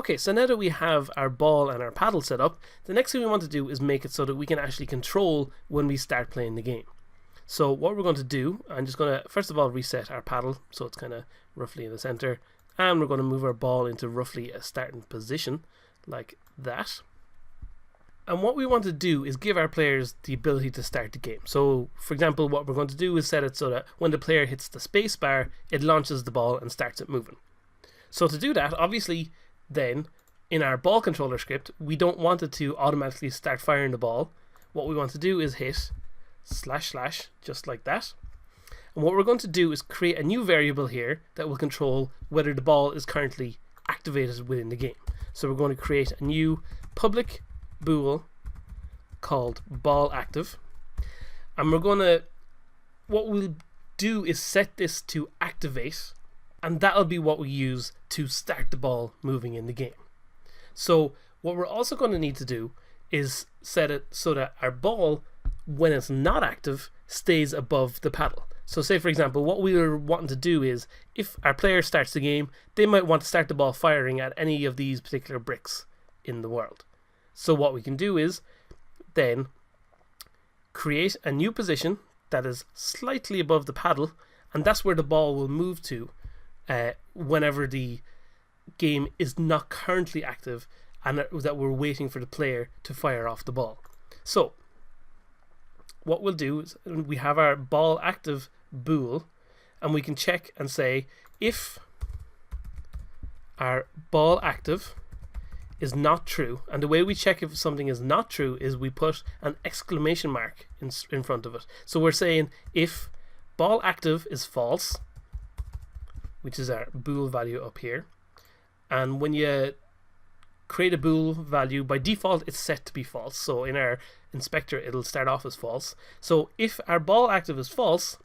Okay, so now that we have our ball and our paddle set up, the next thing we want to do is make it so that we can actually control when we start playing the game. So what we're going to do, I'm just going to first of all reset our paddle so it's kind of roughly in the center, and we're going to move our ball into roughly a starting position like that. And what we want to do is give our players the ability to start the game. So for example, what we're going to do is set it so that when the player hits the space bar, it launches the ball and starts it moving. So to do that, obviously then in our ball controller script, we don't want it to automatically start firing the ball. What we want to do is hit / just like that. And what we're going to do is create a new variable here that will control whether the ball is currently activated within the game. So we're going to create a new public bool called ball active, and what we'll do is set this to activate, and that'll be what we use to start the ball moving in the game. So what we're also going to need to do is set it so that our ball, when it's not active, stays above the paddle. So say for example, what we're wanting to do is if our player starts the game, they might want to start the ball firing at any of these particular bricks in the world. So what we can do is then create a new position that is slightly above the paddle, and that's where the ball will move to whenever the game is not currently active and that we're waiting for the player to fire off the ball. So what we'll do is we have our ball active bool, and we can check and say if our ball active is not true, and the way we check if something is not true is we put an exclamation mark in front of it. So we're saying if ball active is false, which is our bool value up here, and when you create a bool value, by default it's set to be false, so in our inspector it'll start off as false. So if our ball active is false,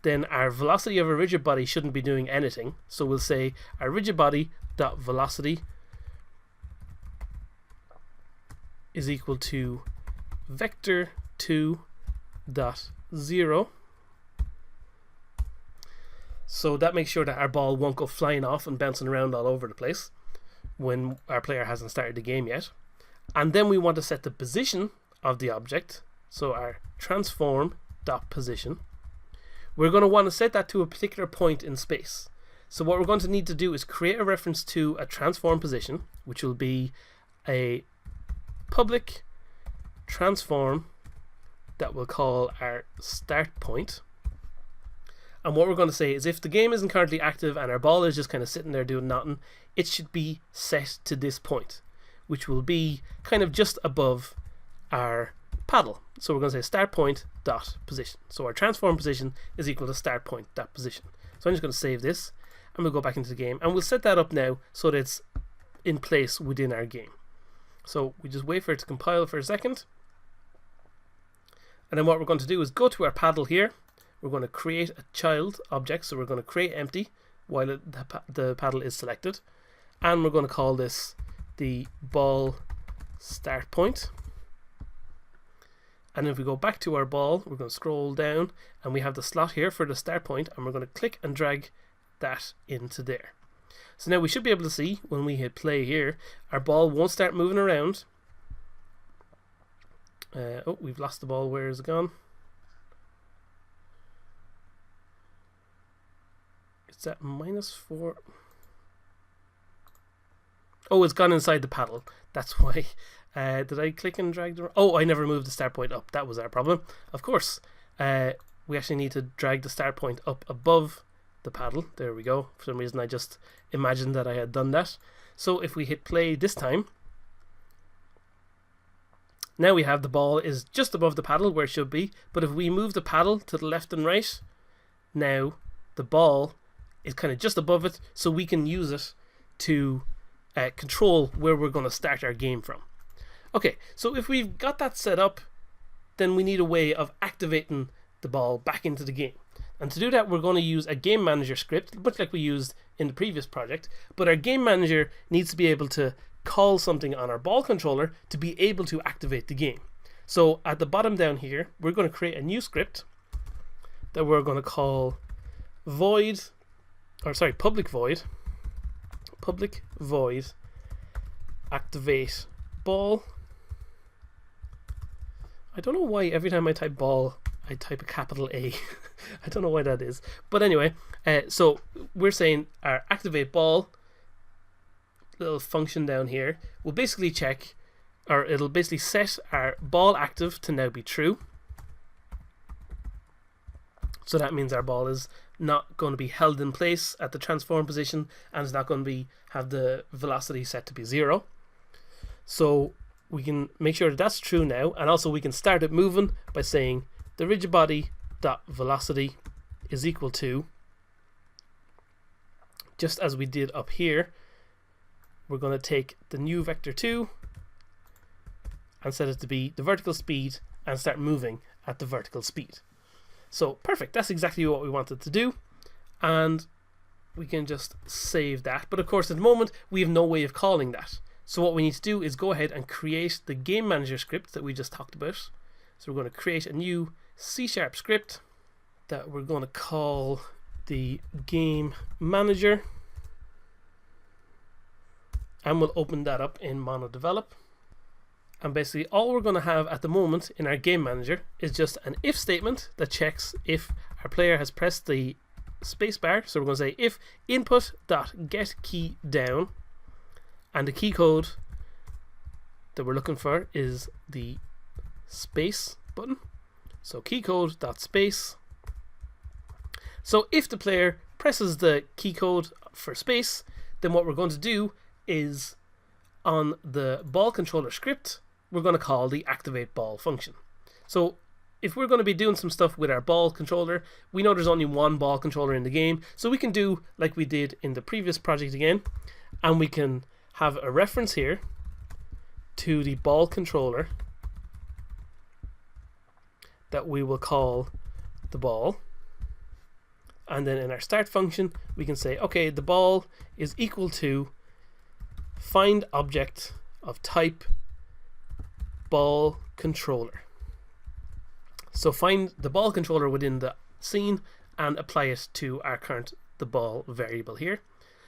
then our velocity of a rigid body shouldn't be doing anything. So we'll say our rigid body dot velocity is equal to vector 2 dot 0. So that makes sure that our ball won't go flying off and bouncing around all over the place when our player hasn't started the game yet. And then we want to set the position of the object, so our transform dot position. We're going to want to set that to a particular point in space. So what we're going to need to do is create a reference to a transform position, which will be a public transform that we'll call our start point. And what we're going to say is if the game isn't currently active and our ball is just kind of sitting there doing nothing, it should be set to this point, which will be kind of just above our paddle. So we're going to say start point dot position. So our transform position is equal to start point dot position. So I'm just going to save this and we'll go back into the game, and we'll set that up now so that it's in place within our game. So we just wait for it to compile for a second, and then what we're going to do is go to our paddle here. We're going to create a child object, so we're going to create empty while the paddle is selected, and we're going to call this the ball start point. And if we go back to our ball, we're going to scroll down and we have the slot here for the start point, and we're going to click and drag that into there. So now we should be able to see when we hit play here, our ball won't start moving around. Oh, we've lost the ball. Where is it gone? It's at -4. Oh, it's gone inside the paddle. That's why. Did I click and drag the... Oh, I never moved the start point up. That was our problem. Of course. We actually need to drag the start point up above the paddle. There we go. For some reason I just imagined that I had done that. So if we hit play this time, now we have the ball is just above the paddle where it should be. But if we move the paddle to the left and right, now the ball is kind of just above it, so we can use it to control where we're going to start our game from. Okay, so if we've got that set up, then we need a way of activating the ball back into the game. And to do that, we're going to use a game manager script, much like we used in the previous project. But our game manager needs to be able to call something on our ball controller to be able to activate the game. So at the bottom down here, we're going to create a new script that we're going to call public void activate ball. I don't know why every time I type ball I type a capital A. I don't know why that is, but anyway, so we're saying our activate ball little function down here will basically check, or it'll basically set our ball active to now be true. So that means our ball is not going to be held in place at the transform position, and it's not going to have the velocity set to be 0. So we can make sure that that's true now, and also we can start it moving by saying the rigid body dot velocity is equal to, just as we did up here, we're going to take the new vector 2 and set it to be the vertical speed and start moving at the vertical speed. So perfect, that's exactly what we wanted to do, and we can just save that. But of course at the moment we have no way of calling that. So what we need to do is go ahead and create the game manager script that we just talked about. So we're going to create a new C# script that we're going to call the game manager, and we'll open that up in MonoDevelop. And basically all we're going to have at the moment in our game manager is just an if statement that checks if our player has pressed the spacebar. So we're going to say if input.getKeyDown, and the key code that we're looking for is the space button. So keycode.space. So if the player presses the key code for space, then what we're going to do is on the ball controller script, we're going to call the activate ball function. So if we're going to be doing some stuff with our ball controller, we know there's only one ball controller in the game, so we can do like we did in the previous project again, and we can have a reference here to the ball controller that we will call the ball, and then in our start function we can say, okay, the ball is equal to find object of type ball controller. So find the ball controller within the scene and apply it to our current the ball variable here.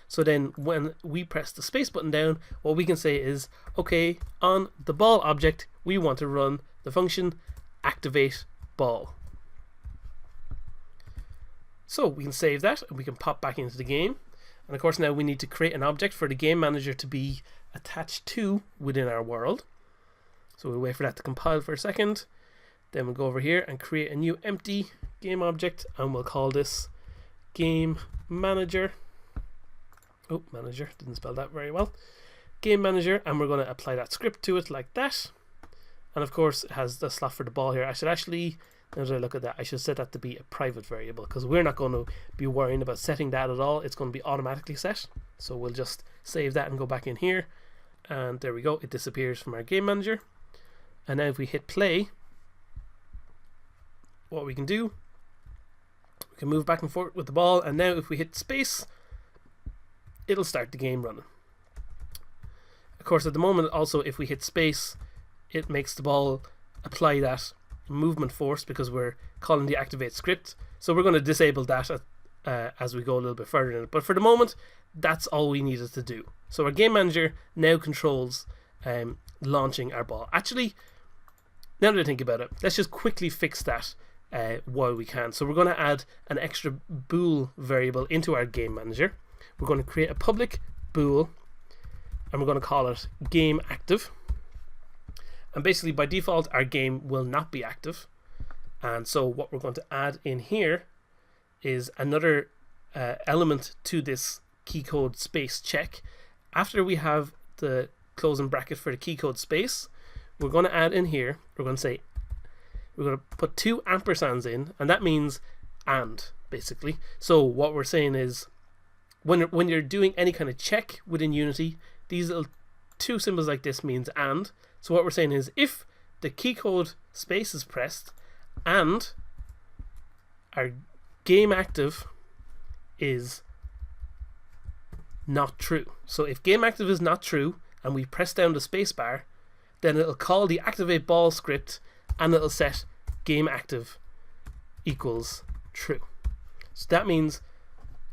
So then when we press the space button down, what we can say is, okay, on the ball object we want to run the function activate ball. So we can save that and we can pop back into the game. And of course now we need to create an object for the game manager to be attached to within our world. So we'll wait for that to compile for a second. Then we'll go over here and create a new empty game object, and we'll call this game manager. Oh, manager, didn't spell that very well. Game manager, and we're going to apply that script to it like that. And of course it has the slot for the ball here. I should actually, as I look at that, I should set that to be a private variable, because we're not going to be worrying about setting that at all. It's going to be automatically set. So we'll just save that and go back in here, and there we go, it disappears from our game manager. And now if we hit play, what we can do, we can move back and forth with the ball, and now if we hit space, it'll start the game running. Of course at the moment also if we hit space, it makes the ball apply that movement force because we're calling the activate script. So we're going to disable that as we go a little bit further in it. But for the moment, that's all we needed to do. So our game manager now controls launching our ball. Actually, now that I think about it, let's just quickly fix that while we can. So we're going to add an extra bool variable into our game manager. We're going to create a public bool, and we're going to call it game active. And basically by default our game will not be active, and so what we're going to add in here is another element to this key code space check. After we have the closing bracket for the key code space, we're going to add in here, we're going to say, we're going to put 2 ampersands in, and that means and, basically. So what we're saying is when you're doing any kind of check within Unity, these little 2 symbols like this means and. So what we're saying is if the key code space is pressed and our game active is not true. So if game active is not true and we press down the space bar, then it'll call the activate ball script and it'll set game active equals true. So that means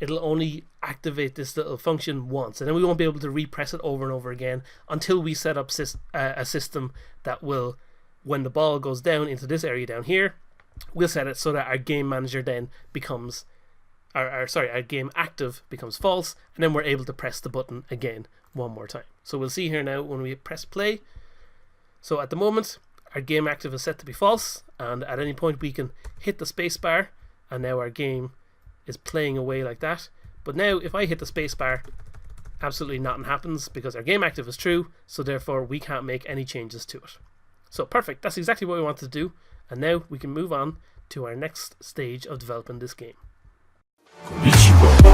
it'll only activate this little function once, and then we won't be able to repress it over and over again until we set up a system that will, when the ball goes down into this area down here, we'll set it so that our game manager then becomes our game active becomes false, and then we're able to press the button again one more time. So we'll see here now when we press play. So at the moment our game active is set to be false, and at any point we can hit the space bar, and now our game is playing away like that. But now if I hit the space bar, absolutely nothing happens because our game active is true, so therefore we can't make any changes to it. So perfect, that's exactly what we wanted to do, and now we can move on to our next stage of developing this game. Konnichiwa.